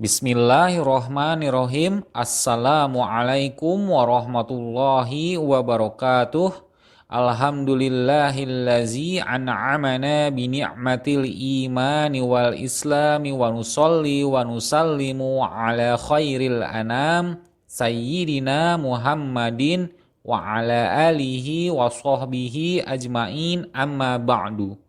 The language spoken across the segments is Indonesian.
Bismillahirrohmanirrohim. Assalamualaikum warahmatullahi wabarakatuh. Alhamdulillahillazi an'amana bini'matil imani wal islami wa nusalli wa nusallimu ala khairil anam sayyidina Muhammadin wa ala alihi wa sahbihi ajmain amma ba'du.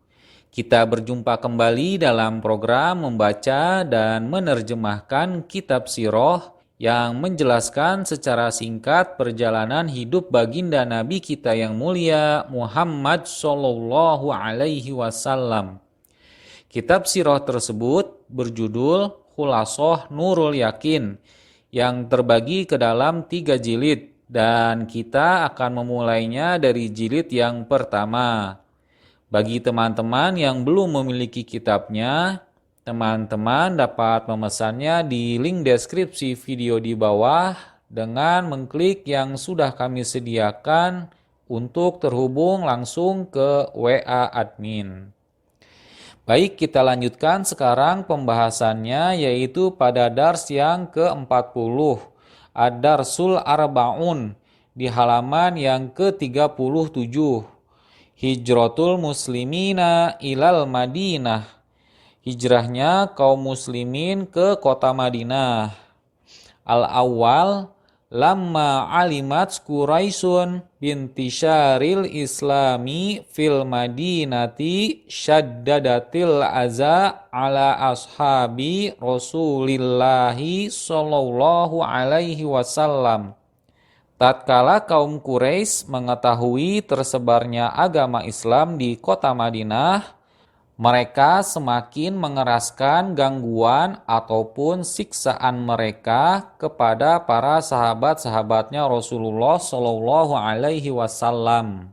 Kita berjumpa kembali dalam program membaca dan menerjemahkan kitab Sirah yang menjelaskan secara singkat perjalanan hidup baginda Nabi kita yang mulia Muhammad Sallallahu Alaihi Wasallam. Kitab Sirah tersebut berjudul Khulasoh Nurul Yakin yang terbagi ke dalam 3 jilid dan kita akan memulainya dari jilid yang pertama. Bagi teman-teman yang belum memiliki kitabnya, teman-teman dapat memesannya di link deskripsi video di bawah dengan mengklik yang sudah kami sediakan untuk terhubung langsung ke WA admin. Baik, kita lanjutkan sekarang pembahasannya yaitu pada dars yang ke-40, Ad-Darsul Arba'un, di halaman yang ke-37. Hijratul muslimina ilal Madinah. Hijrahnya kaum muslimin ke kota Madinah. Al-awwal, lamma alimat Quraisyun bintisyaril islami fil madinati syaddadatil aza ala ashabi Rasulillahi sallallahu alaihi wasallam. Tatkala kaum Quraisy mengetahui tersebarnya agama Islam di kota Madinah, mereka semakin mengeraskan gangguan ataupun siksaan mereka kepada para sahabat-sahabatnya Rasulullah Shallallahu Alaihi Wasallam.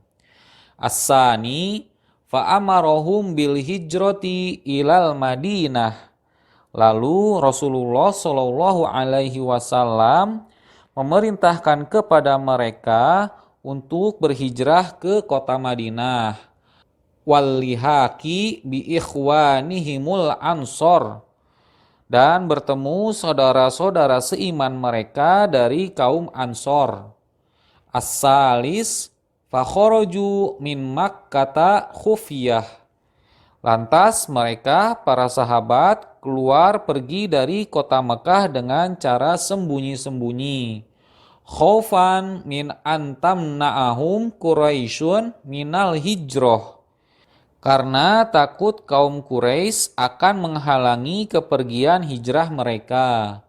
As-sani fa'amarahum bil hijrati ilal Madinah. Lalu Rasulullah Shallallahu Alaihi Wasallam memerintahkan kepada mereka untuk berhijrah ke kota Madinah. Wallihaki bi ikhwanihimul ansor, dan bertemu saudara-saudara seiman mereka dari kaum Ansor. As-salis fakharaju min Makkata khufiyah. Lantas mereka para sahabat keluar pergi dari kota Mekah dengan cara sembunyi-sembunyi. Khaufan min antamna'ahum Quraisyun minal hijrah. Karena takut kaum Quraisy akan menghalangi kepergian hijrah mereka.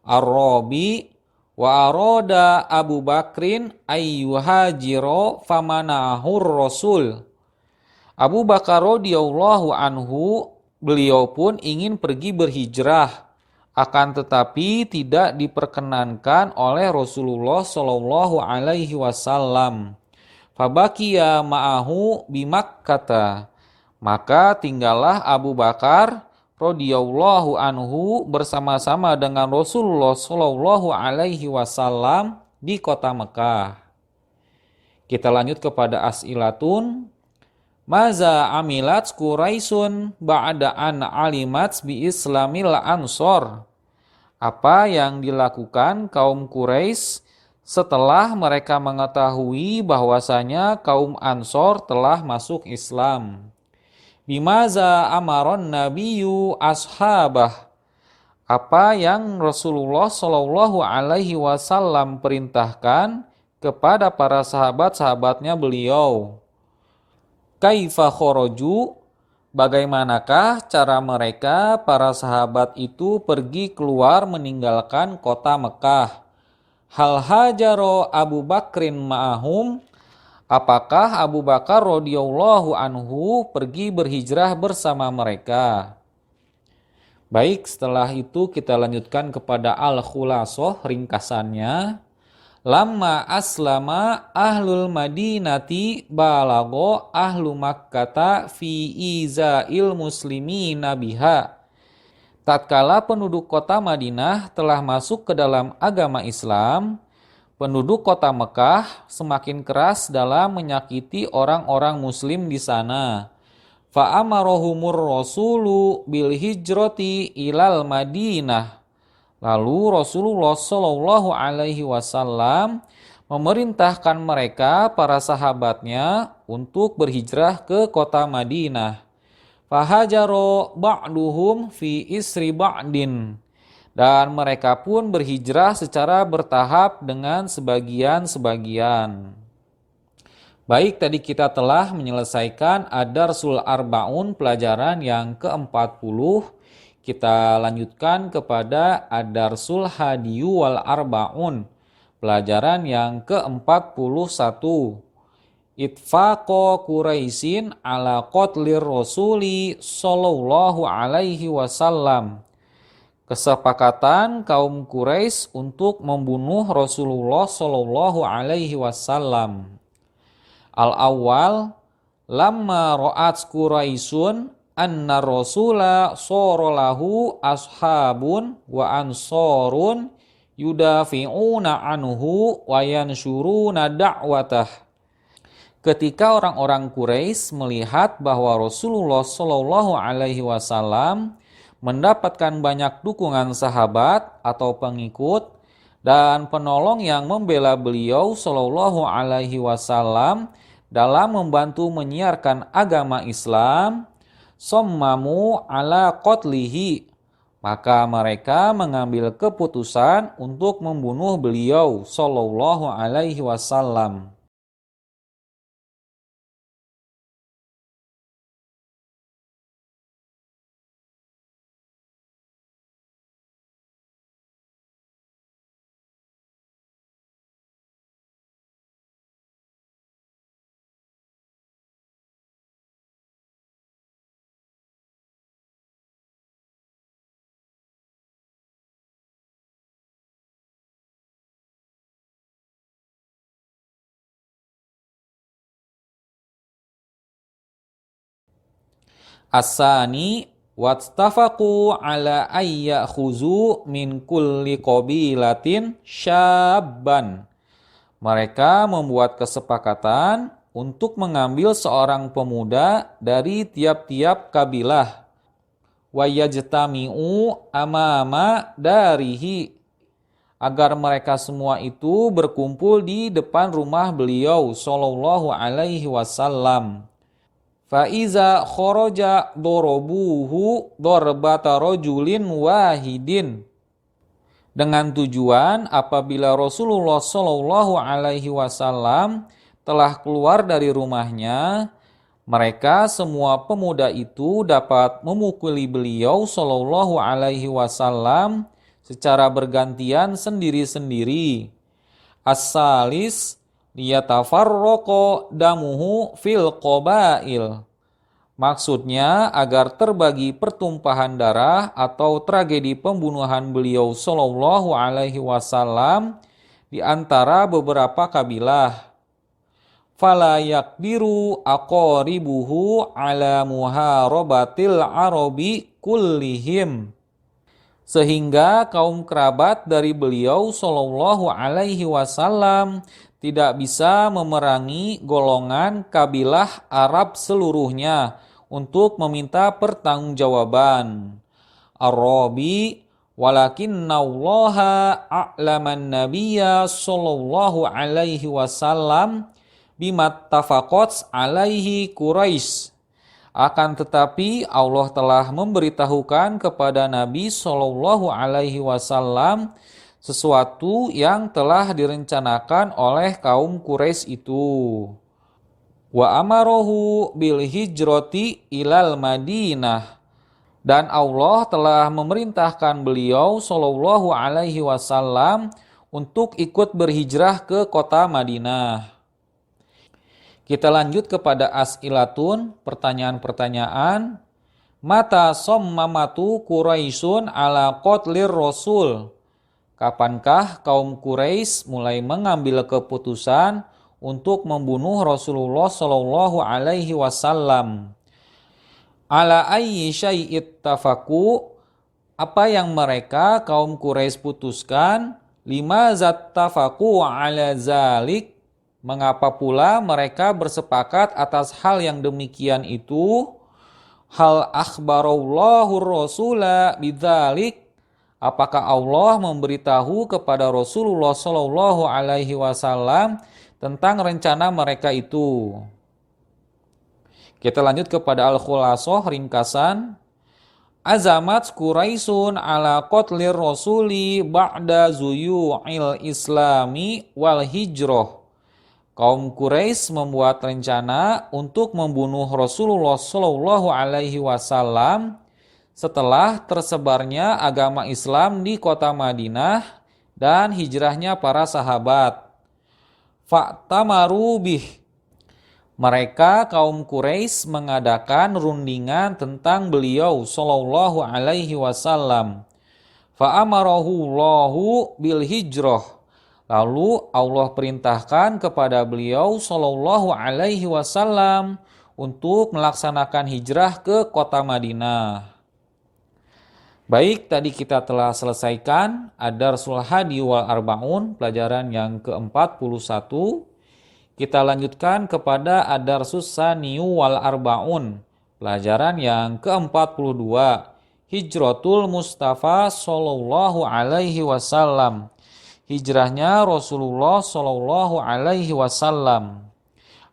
Ar-Rabi wa aroda Abu Bakrin ayyuhajiro famanahur Rasul. Abu Bakar radhiyallahu anhu, beliau pun ingin pergi berhijrah, akan tetapi tidak diperkenankan oleh Rasulullah Shallallahu Alaihi Wasallam. Fabakiya ma'ahu bimakkata. Maka tinggallah Abu Bakar radhiyallahu anhu bersama-sama dengan Rasulullah Shallallahu Alaihi Wasallam di kota Mekah. Kita lanjut kepada as'ilatun. Maza amilat Quraisyun ba'da an alimat bi islamil ansor. Apa yang dilakukan kaum Quraisy setelah mereka mengetahui bahwasanya kaum Ansor telah masuk Islam? Bimaza amaron nabiyyu ashabah. Apa yang Rasulullah Shallallahu Alaihi Wasallam perintahkan kepada para sahabat-sahabatnya beliau? Kaifa kharaju, bagaimanakah cara mereka para sahabat itu pergi keluar meninggalkan kota Mekah? Hal hajaro Abu Bakrin ma'ahum, apakah Abu Bakar radhiyallahu anhu pergi berhijrah bersama mereka? Baik, setelah itu kita lanjutkan kepada al-khulasoh, ringkasannya. Lamma aslama ahlul madinati balago ahlu makkata fi izail muslimina biha. Tatkala penduduk kota Madinah telah masuk ke dalam agama Islam, penduduk kota Mekah semakin keras dalam menyakiti orang-orang muslim di sana. Fa'amarohumur rasulu bil hijrati ilal Madinah. Lalu Rasulullah Shallallahu Alaihi Wasallam memerintahkan mereka, para sahabatnya, untuk berhijrah ke kota Madinah. Fahajaro ba'duhum fi isri ba'din. Dan mereka pun berhijrah secara bertahap dengan sebagian-sebagian. Baik, tadi kita telah menyelesaikan Ad-Darsul Arba'un, pelajaran yang ke-40. Kita lanjutkan kepada Ad-Darsul Hadiyu wal Arba'un, pelajaran yang ke-41. Itfaqo Quraisyin ala qatlir Rasuli sallallahu alaihi wasallam. Kesepakatan kaum Quraisy untuk membunuh Rasulullah sallallahu alaihi wasallam. Al-awwal, lamma ra'at Quraisyun anna rasula sorolahu ashabun wa ansarun yudafi'una anhu wa yansyuruna da'watah. Ketika orang-orang Quraisy melihat bahwa Rasulullah Shallallahu Alaihi Wasallam mendapatkan banyak dukungan sahabat atau pengikut dan penolong yang membela beliau Shallallahu Alaihi Wasallam dalam membantu menyiarkan agama Islam, sommamu ala qatlihi, maka mereka mengambil keputusan untuk membunuh beliau Shallallahu Alaihi Wasallam. As-sani wattafaqu ala ayyakhuzu min kulli qabilatin syabban. Mereka membuat kesepakatan untuk mengambil seorang pemuda dari tiap-tiap kabilah. Wa yajtami'u amama darihi, agar mereka semua itu berkumpul di depan rumah beliau sallallahu alaihi wasallam. Faiza khoroja dorobuhu dorbata rojulin wahidin. Dengan tujuan apabila Rasulullah Shallallahu Alaihi Wasallam telah keluar dari rumahnya, mereka semua pemuda itu dapat memukuli beliau Shallallahu Alaihi Wasallam secara bergantian sendiri-sendiri. As-salis liyatafarraqo damuhu fil qabail. Maksudnya agar terbagi pertumpahan darah atau tragedi pembunuhan beliau sallallahu alaihi wasallam di antara beberapa kabilah. Fala yaqdiru aqaribuhu ala muharabatil arabi kullihim. Sehingga kaum kerabat dari beliau sallallahu alaihi wasallam tidak bisa memerangi golongan kabilah Arab seluruhnya untuk meminta pertanggungjawaban. Ar-Rabi walakinnallaha a'laman nabiyya sallallahu alaihi wasallam bimattafaqat alaihi Quraisy. Akan tetapi Allah telah memberitahukan kepada Nabi sallallahu alaihi wasallam sesuatu yang telah direncanakan oleh kaum Quraisy itu. Wa amarohu bil hijrati ilal Madinah, dan Allah telah memerintahkan beliau sallallahu alaihi wasallam untuk ikut berhijrah ke kota Madinah. Kita lanjut kepada as'ilatun, pertanyaan-pertanyaan. Mata sommamatu Quraisyun ala qatlir Rasul. kapankah kaum Quraisy mulai mengambil keputusan untuk membunuh Rasulullah Shallallahu Alaihi Wasallam? Ala ayyi syai'it tafaku, apa yang mereka kaum Quraisy putuskan? Lima zat tafaku ala zalik, mengapa pula mereka bersepakat atas hal yang demikian itu? Hal akhbarallahu rasula bidzalik, apakah Allah memberitahu kepada Rasulullah Shallallahu Alaihi Wasallam tentang rencana mereka itu? Kita lanjut kepada al-khulasoh, ringkasan. Azamat Quraisyun ala qatlir rasuli ba'da zuyu'il islami wal hijrah. Kaum Quraisy membuat rencana untuk membunuh Rasulullah Shallallahu Alaihi Wasallam setelah tersebarnya agama Islam di kota Madinah dan hijrahnya para sahabat. Fa'tamaru bih, mereka kaum Quraisy mengadakan rundingan tentang beliau Shallallahu Alaihi Wasallam. Fa'amarahu Allahu bil hijrah, lalu Allah perintahkan kepada beliau Shallallahu Alaihi Wasallam untuk melaksanakan hijrah ke kota Madinah. Baik, tadi kita telah selesaikan Ad-Darsul Hadi wal Arba'un, pelajaran yang ke-41. Kita lanjutkan kepada Ad-Darsus Saniyu wal Arba'un, pelajaran yang ke-42. Hijratul Mustafa Sallallahu Alaihi Wasallam, hijrahnya Rasulullah Sallallahu Alaihi Wasallam.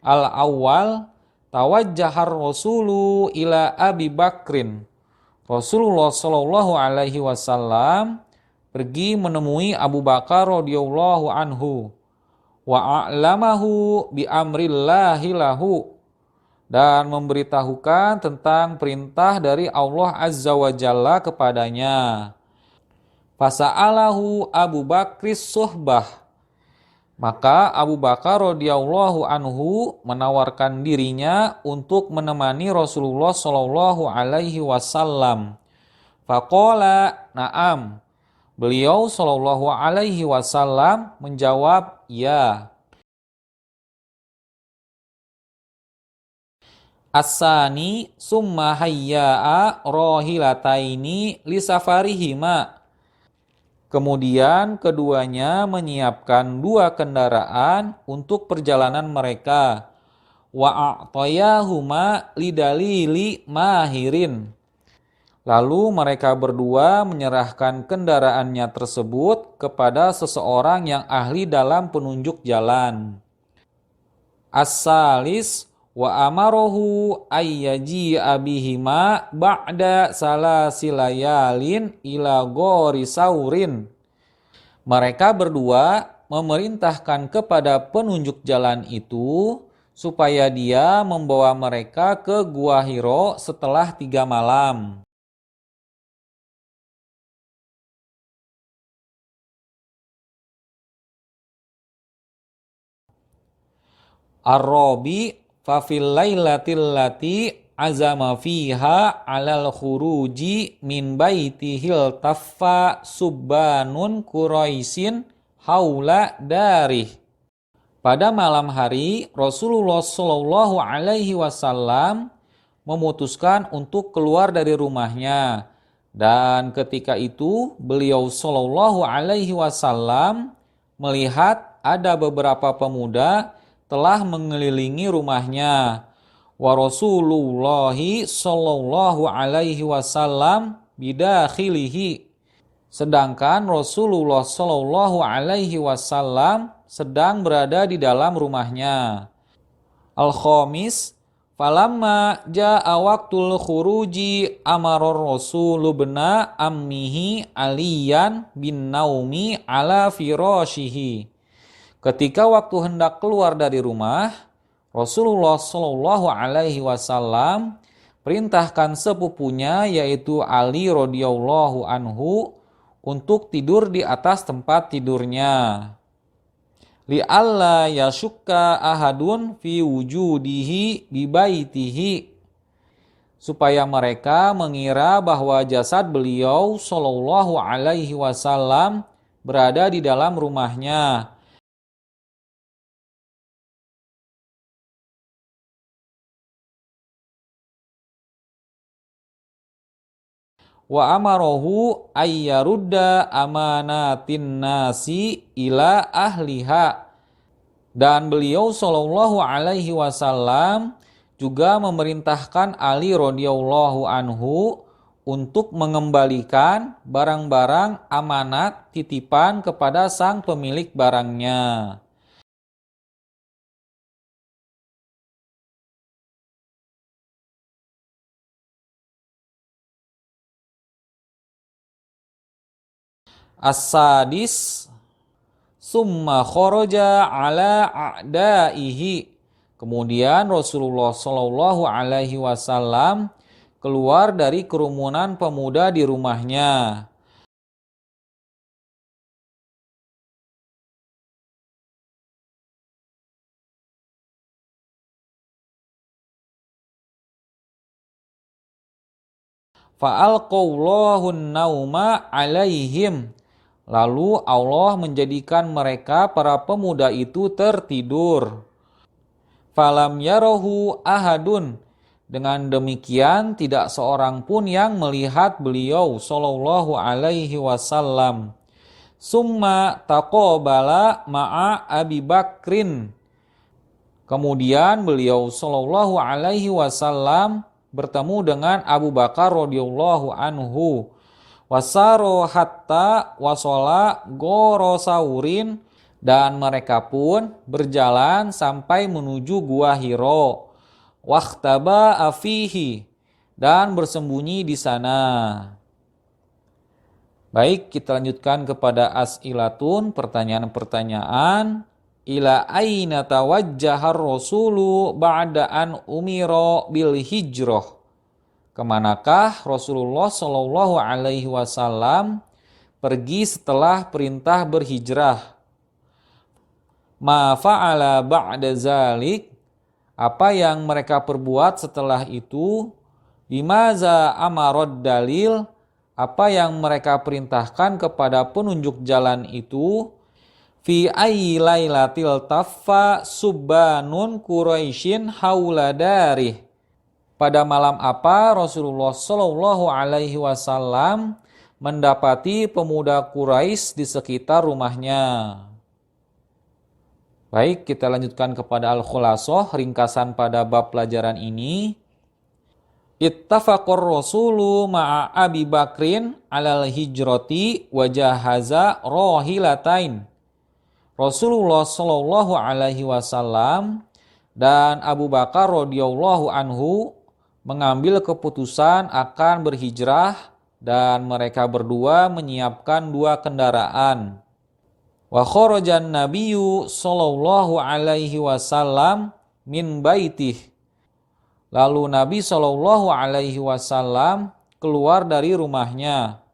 Al-awwal, tawajjahar Rasulu ila Abi Bakrin. Rasulullah Sallallahu Alaihi Wasallam pergi menemui Abu Bakar radhiyallahu anhu. Wa a'lamahu bi amrillahi lahu, dan memberitahukan tentang perintah dari Allah Azza wa Jalla kepadanya. Fasa'alahu Abu Bakris suhbah, maka Abu Bakar radhiyallahu anhu menawarkan dirinya untuk menemani Rasulullah Shallallahu Alaihi Wasallam. Faqala na'am, beliau Shallallahu Alaihi Wasallam menjawab ya. As-sani summa hayya'a rahilataini lisafarihima, kemudian keduanya menyiapkan dua kendaraan untuk perjalanan mereka. Wa a'tayahuma lidalili mahirin, lalu mereka berdua menyerahkan kendaraannya tersebut kepada seseorang yang ahli dalam penunjuk jalan. As-salis wa amarohu ayyaji abihima ba'da salasilayalin ila gori saurin. Mereka berdua memerintahkan kepada penunjuk jalan itu supaya dia membawa mereka ke Gua Hiro setelah 3 malam. Ar-Rabi fafil lailatil lati azama fiha alal khuruji min baitihil taffa subbanun Quraisyin haula darih. Pada malam hari Rasulullah Shallallahu Alaihi Wasallam memutuskan untuk keluar dari rumahnya, dan ketika itu beliau Shallallahu Alaihi Wasallam melihat ada beberapa pemuda telah mengelilingi rumahnya. Wa Rasulullahi Shallallahu Alaihi Wasallam bidakhilihi, sedangkan Rasulullah Shallallahu Alaihi Wasallam sedang berada di dalam rumahnya. Al-Khamis, falamma ja'a waqtul khuruji amara Rasulu bna ammihi Aliyan bin Naumi ala firashihi. Ketika waktu hendak keluar dari rumah, Rasulullah Shallallahu Alaihi Wasallam perintahkan sepupunya yaitu Ali radhiyallahu anhu untuk tidur di atas tempat tidurnya. Li'alla yashukka ahadun fi wujudihi bi baitihi, supaya mereka mengira bahwa jasad beliau Shallallahu Alaihi Wasallam berada di dalam rumahnya. Wa amarahu ayyarudda amanatin nasi ila ahliha. Dan beliau Shallallahu Alaihi Wasallam juga memerintahkan Ali radhiyallahu anhu untuk mengembalikan barang-barang amanat titipan kepada sang pemilik barangnya. As-sadis summa kharaja ala a'daihi. Kemudian Rasulullah Shallallahu Alaihi Wasallam keluar dari kerumunan pemuda di rumahnya. Fa'alqawlahun nauma alaihim. Lalu Allah menjadikan mereka para pemuda itu tertidur. Falam yarahu ahadun. Dengan demikian tidak seorang pun yang melihat beliau sallallahu alaihi wasallam. Summa taqabala ma'a Abi Bakrin. Kemudian beliau sallallahu alaihi wasallam bertemu dengan Abu Bakar radhiyallahu anhu. Wasaro hatta wasola gorosaurin, dan mereka pun berjalan sampai menuju gua Hiro. Waktaba afihi, dan bersembunyi di sana. Baik, kita lanjutkan kepada as'ilatun, pertanyaan-pertanyaan. Ila aina tawajjahar rasulu ba'da an umiro bil hijrah. Kemanakah Rasulullah Shallallahu Alaihi Wasallam pergi setelah perintah berhijrah? Ma fa'ala ba'da zalik, apa yang mereka perbuat setelah itu? Bimaza amarad dalil, apa yang mereka perintahkan kepada penunjuk jalan itu? Fi ayyi lailatil taffa subbanun Quraisyin haula darih. Pada malam apa Rasulullah Shallallahu Alaihi Wasallam mendapati pemuda Quraisy di sekitar rumahnya? Baik, kita lanjutkan kepada al-khulasah, ringkasan pada bab pelajaran ini. Ittafaqar rasulu ma'a Abi Bakrin alal hijrati wa jahaza rahilatain. Rasulullah Shallallahu Alaihi Wasallam dan Abu Bakar radhiyallahu anhu mengambil keputusan akan berhijrah, dan mereka berdua menyiapkan 2 kendaraan. Wa kharajan nabiyyu sallallahu alaihi wasallam min baitih. Lalu Nabi sallallahu alaihi wasallam keluar dari rumahnya.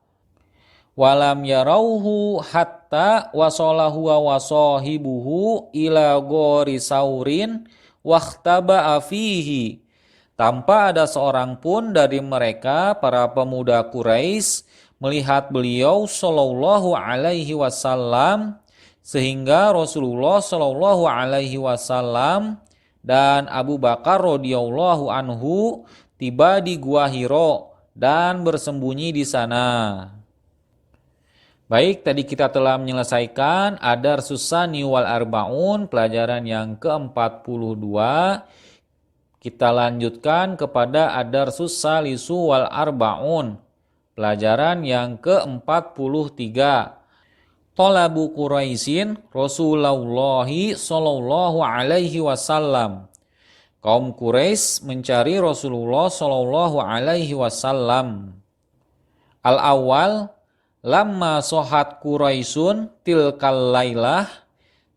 Walam yarauhu hatta wasolahu wa wasahibuhu ila ghori saurin wakhtaba afihi. Tanpa ada seorang pun dari mereka para pemuda Quraisy melihat beliau sallallahu alaihi wasallam, sehingga Rasulullah sallallahu alaihi wasallam dan Abu Bakar radhiyallahu anhu tiba di Gua Hiro dan bersembunyi di sana. Baik, tadi kita telah menyelesaikan Ad-Darsus Tsani wal Arba'un, pelajaran yang ke-42. Kita lanjutkan kepada Ad-Darsus Tsalisu wal Arba'un, pelajaran yang ke-43. Talabu Quraisyin Rasulullah sallallahu alaihi wasallam. Kaum Quraisy mencari Rasulullah sallallahu alaihi wasallam. Al-awwal, lamma sohat Quraisyun tilkal lailah.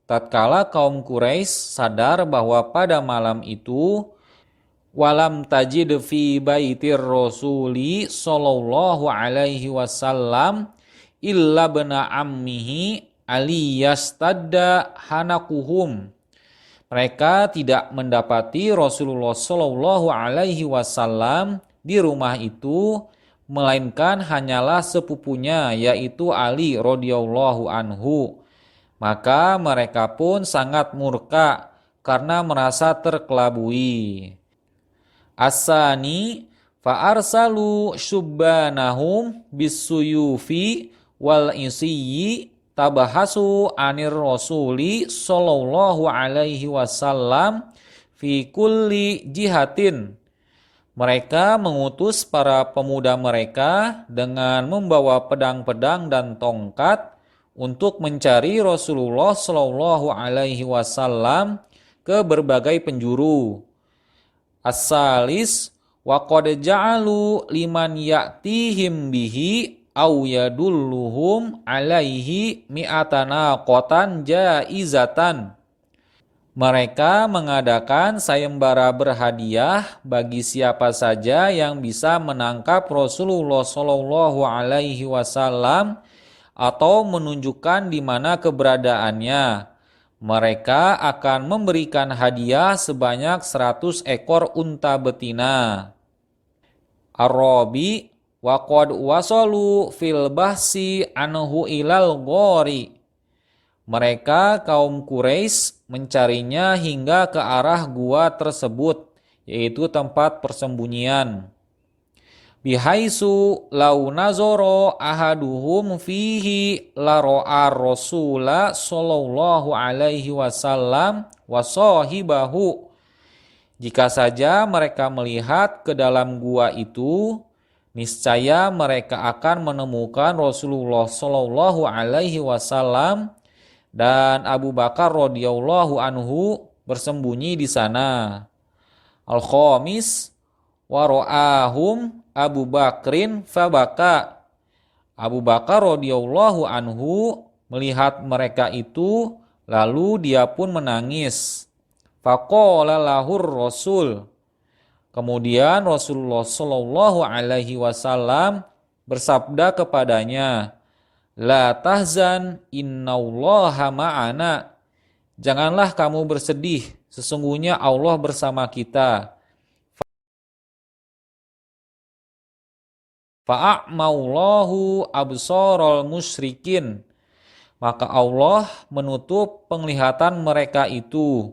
Tatkala kaum Quraisy sadar bahwa pada malam itu walam tajid fi baitir rasuli sallallahu alaihi wasallam illa bena ammihi aliyastadda hanakuhum. Mereka tidak mendapati Rasulullah sallallahu alaihi wasallam di rumah itu melainkan hanyalah sepupunya, yaitu Ali radhiyallahu anhu. Maka mereka pun sangat murka karena merasa terkelabui. Asani fa'arsalu syubbanahum bisuyufi wal isiyyi tabahasu anir rasuli sallallahu alaihi wasallam fi kulli jihatin. Mereka mengutus para pemuda mereka dengan membawa pedang-pedang dan tongkat untuk mencari Rasulullah sallallahu alaihi wasallam ke berbagai penjuru. As-salis wa qad ja'alu liman ya'tihim bihi aw yadulluhum alaihi mi'atana qotan jaizatan. Mereka mengadakan sayembara berhadiah bagi siapa saja yang bisa menangkap Rasulullah sallallahu alaihi wasallam atau menunjukkan di mana keberadaannya. Mereka akan memberikan hadiah sebanyak 100 ekor unta betina. Ar-Rabi wa qad wasalu fil bahsi anhu ilal ghori. Mereka kaum Quraisy mencarinya hingga ke arah gua tersebut, yaitu tempat persembunyian. Bihaisu lau nazoro ahaduhum fihi la ro'a rasula sallallahu alaihi wasallam wa sahibahu. Jika saja mereka melihat ke dalam gua itu, niscaya mereka akan menemukan Rasulullah sallallahu alaihi wasallam dan Abu Bakar radhiyallahu anhu bersembunyi di sana. Al-Khamis wa ra'ahum Abu Bakrin fabaka. Abu Bakar radhiyallahu anhu melihat mereka itu, lalu dia pun menangis. Faqala lahur Rasul. Kemudian Rasulullah sallallahu alaihi wasallam bersabda kepadanya, La tahzan innallaha ma'ana. Janganlah kamu bersedih, sesungguhnya Allah bersama kita. Fa'a'maullahu absarul musyrikin. Maka Allah menutup penglihatan mereka itu.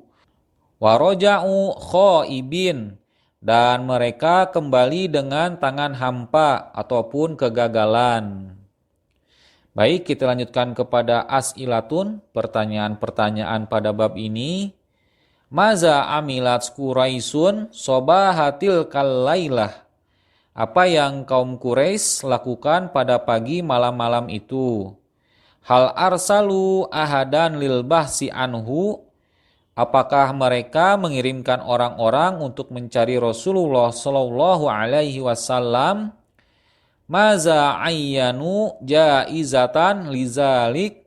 Waroja'u khaibin. Dan mereka kembali dengan tangan hampa ataupun kegagalan. Baik, kita lanjutkan kepada as'ilatun, pertanyaan-pertanyaan pada bab ini. Maza amilat Quraisyun sobahatil kalailah. Apa yang kaum Quraisy lakukan pada pagi malam-malam itu? Hal arsalu ahadan lil bahsi anhu. Apakah mereka mengirimkan orang-orang untuk mencari Rasulullah sallallahu alaihi wasallam? Maza ayyanu jaizatan lizalik.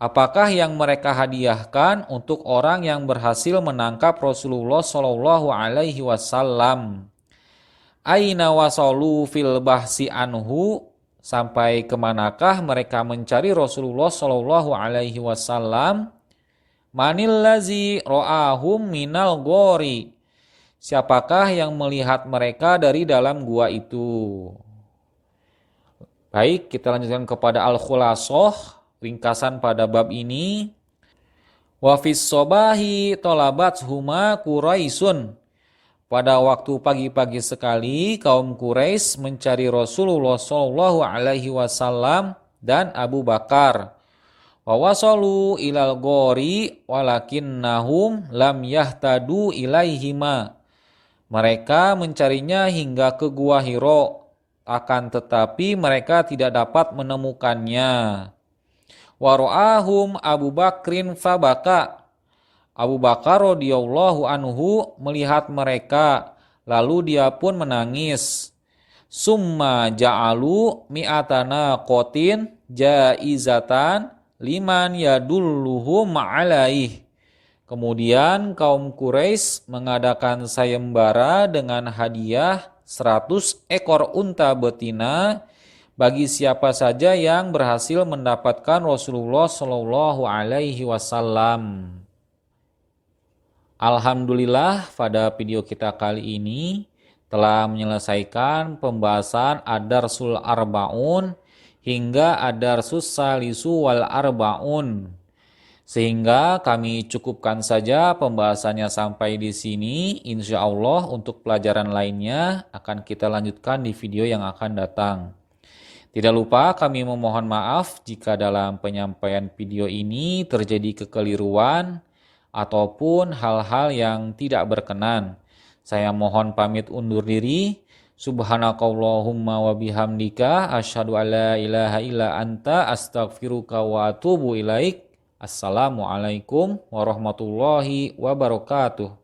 Apakah yang mereka hadiahkan untuk orang yang berhasil menangkap Rasulullah sallallahu alaihi wasallam? Aina wasalu fil bahsi anhu, sampai kemanakah mereka mencari Rasulullah sallallahu alaihi wasallam? Manil lazi ro'ahum minal gori. Siapakah yang melihat mereka dari dalam gua itu? Baik, kita lanjutkan kepada al-khulasoh, ringkasan pada bab ini. Wa fis sobahi tolabat huma Quraisyun. Pada waktu pagi-pagi sekali, kaum Quraisy mencari Rasulullah sallallahu alaihi wasallam dan Abu Bakar. Wa wasalu ilal ghori walakinnahum lam yahtadu ilaihima. Mereka mencarinya hingga ke Gua Hiro, akan tetapi mereka tidak dapat menemukannya. Wa ra'ahum Abu Bakrin fabaka. Abu Bakar radhiyallahu anhu melihat mereka, lalu dia pun menangis. Summa ja'alu mi'atana qotin jaizatan liman yadulluhum alaih. Kemudian kaum Quraisy mengadakan sayembara dengan hadiah 100 ekor unta betina bagi siapa saja yang berhasil mendapatkan Rasulullah sallallahu alaihi wasallam. Alhamdulillah, pada video kita kali ini telah menyelesaikan pembahasan Ad-Darsul Arbaun hingga Ad-Darsus Salisu wal Arbaun. Sehingga kami cukupkan saja pembahasannya sampai di sini. Insya Allah untuk pelajaran lainnya akan kita lanjutkan di video yang akan datang. Tidak lupa kami memohon maaf jika dalam penyampaian video ini terjadi kekeliruan ataupun hal-hal yang tidak berkenan. Saya mohon pamit undur diri. Subhanakallahumma wa bihamdika asyhadu alla ilaha illa anta astaghfiruka wa atubu ilaik. Assalamualaikum warahmatullahi wabarakatuh.